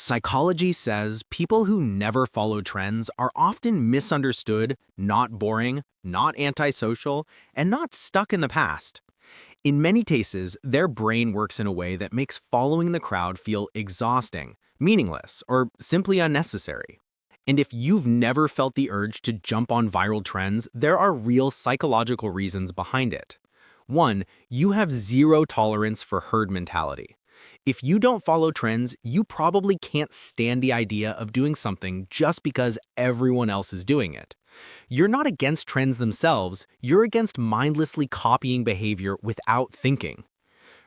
Psychology says people who never follow trends are often misunderstood, not boring, not antisocial, and not stuck in the past. In many cases, their brain works in a way that makes following the crowd feel exhausting, meaningless, or simply unnecessary. And if you've never felt the urge to jump on viral trends, there are real psychological reasons behind it. One, you have zero tolerance for herd mentality. If you don't follow trends, you probably can't stand the idea of doing something just because everyone else is doing it. You're not against trends themselves, you're against mindlessly copying behavior without thinking.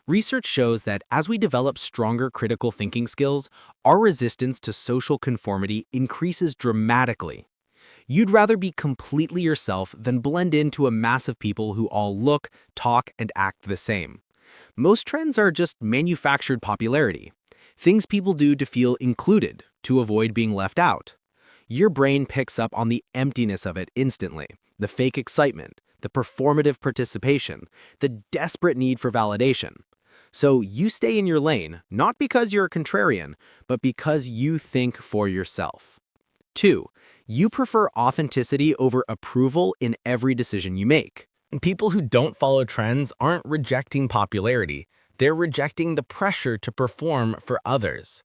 Research shows that as we develop stronger critical thinking skills, our resistance to social conformity increases dramatically. You'd rather be completely yourself than blend into a mass of people who all look, talk, and act the same. Most trends are just manufactured popularity, things people do to feel included, to avoid being left out. Your brain picks up on the emptiness of it instantly, the fake excitement, the performative participation, the desperate need for validation. So you stay in your lane, not because you're a contrarian, but because you think for yourself. 2. You prefer authenticity over approval in every decision you make. And people who don't follow trends aren't rejecting popularity, they're rejecting the pressure to perform for others.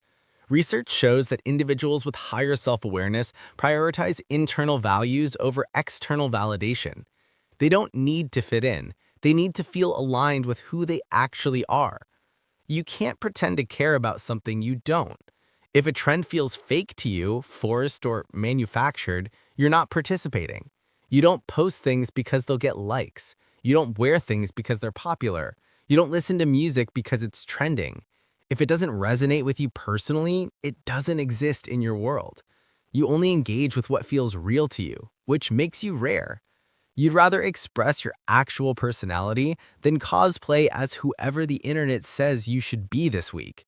Research shows that individuals with higher self-awareness prioritize internal values over external validation. They don't need to fit in, they need to feel aligned with who they actually are. You can't pretend to care about something you don't. If a trend feels fake to you, forced or manufactured, you're not participating. You don't post things because they'll get likes. You don't wear things because they're popular. You don't listen to music because it's trending. If it doesn't resonate with you personally, it doesn't exist in your world. You only engage with what feels real to you, which makes you rare. You'd rather express your actual personality than cosplay as whoever the internet says you should be this week.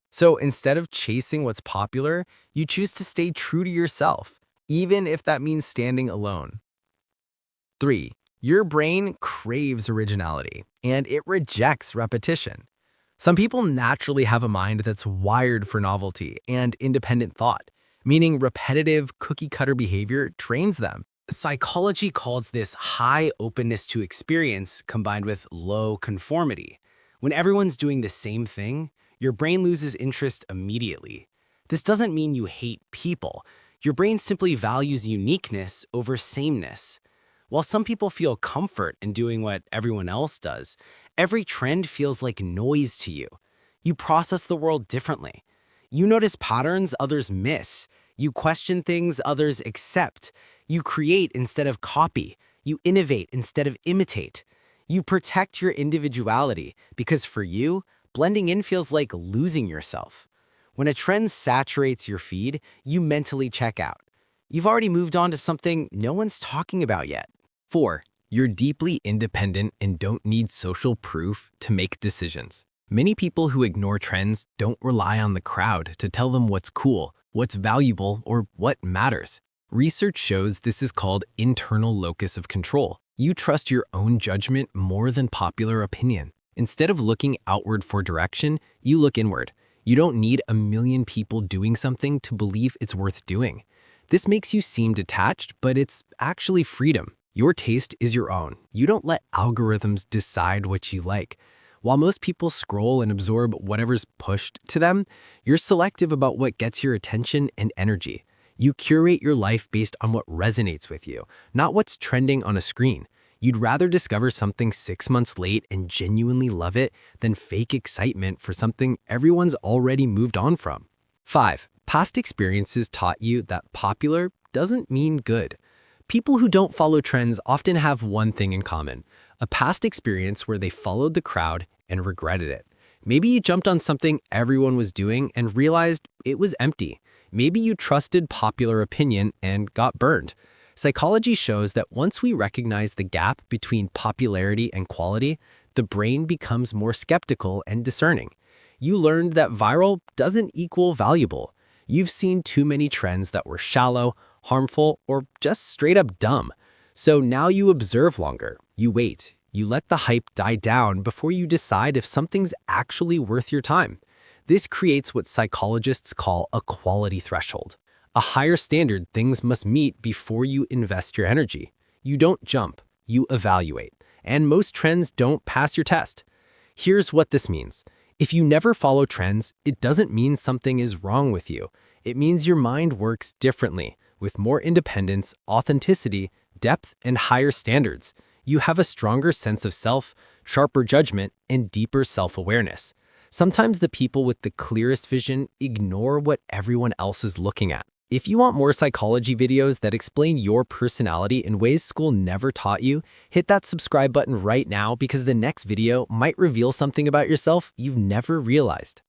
So instead of chasing what's popular, you choose to stay true to yourself, even if that means standing alone. 3. Your brain craves originality, and it rejects repetition. Some people naturally have a mind that's wired for novelty and independent thought, meaning repetitive, cookie-cutter behavior trains them. Psychology calls this high openness to experience combined with low conformity. When everyone's doing the same thing, your brain loses interest immediately. This doesn't mean you hate people. Your brain simply values uniqueness over sameness. While some people feel comfort in doing what everyone else does, every trend feels like noise to you. You process the world differently. You notice patterns others miss. You question things others accept. You create instead of copy. You innovate instead of imitate. You protect your individuality because for you, blending in feels like losing yourself. When a trend saturates your feed, you mentally check out. You've already moved on to something no one's talking about yet. 4. You're deeply independent and don't need social proof to make decisions. Many people who ignore trends don't rely on the crowd to tell them what's cool, what's valuable, or what matters. Research shows this is called internal locus of control. You trust your own judgment more than popular opinion. Instead of looking outward for direction, you look inward. You don't need a million people doing something to believe it's worth doing. This makes you seem detached, but it's actually freedom. Your taste is your own. You don't let algorithms decide what you like. While most people scroll and absorb whatever's pushed to them, you're selective about what gets your attention and energy. You curate your life based on what resonates with you, not what's trending on a screen. You'd rather discover something 6 months late and genuinely love it than fake excitement for something everyone's already moved on from. 5. Past experiences taught you that popular doesn't mean good. People who don't follow trends often have one thing in common, a past experience where they followed the crowd and regretted it. Maybe you jumped on something everyone was doing and realized it was empty. Maybe you trusted popular opinion and got burned. Psychology shows that once we recognize the gap between popularity and quality, the brain becomes more skeptical and discerning. You learned that viral doesn't equal valuable. You've seen too many trends that were shallow, harmful, or just straight up dumb. So now you observe longer. You wait. You let the hype die down before you decide if something's actually worth your time. This creates what psychologists call a quality threshold, a higher standard things must meet before you invest your energy. You don't jump, you evaluate. And most trends don't pass your test. Here's what this means. If you never follow trends, it doesn't mean something is wrong with you. It means your mind works differently, with more independence, authenticity, depth, and higher standards. You have a stronger sense of self, sharper judgment, and deeper self-awareness. Sometimes the people with the clearest vision ignore what everyone else is looking at. If you want more psychology videos that explain your personality in ways school never taught you, hit that subscribe button right now because the next video might reveal something about yourself you've never realized.